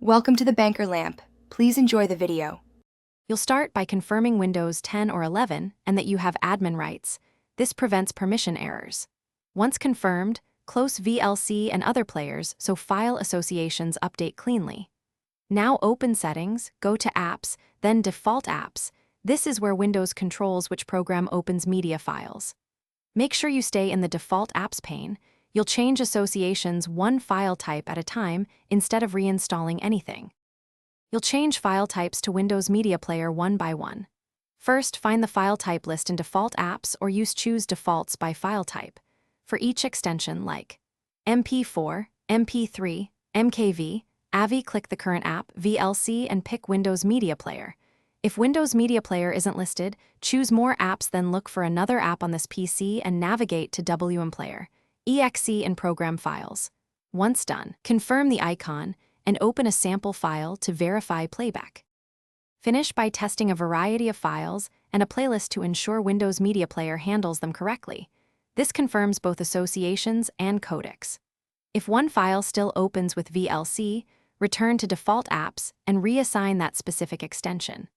Welcome to the Banker Lamp. Please enjoy the video. You'll start by confirming Windows 10 or 11 and that you have admin rights. This prevents permission errors. Once confirmed, close VLC and other players so file associations update cleanly. Now open Settings, go to Apps, then Default Apps. This is where Windows controls which program opens media files. Make sure you stay in the Default Apps pane. You'll change associations one file type at a time instead of reinstalling anything. You'll change file types to Windows Media Player one by one. First, find the file type list in Default Apps or use Choose Defaults by file type. For each extension like MP4, MP3, MKV, AVI, click the current app, VLC, and pick Windows Media Player. If Windows Media Player isn't listed, choose More Apps, then look for another app on this PC and navigate to WM Player, EXE, and Program Files. Once done, confirm the icon and open a sample file to verify playback. Finish by testing a variety of files and a playlist to ensure Windows Media Player handles them correctly. This confirms both associations and codecs. If one file still opens with VLC, return to Default Apps and reassign that specific extension.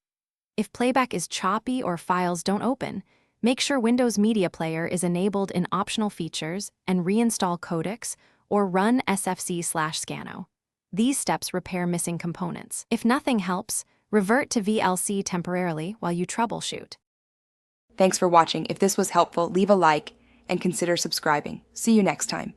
If playback is choppy or files don't open, make sure Windows Media Player is enabled in Optional Features and reinstall codecs or run sfc/scano. These steps repair missing components. If nothing helps, revert to VLC temporarily while you troubleshoot. Thanks for watching. If this was helpful, leave a like and consider subscribing. See you next time.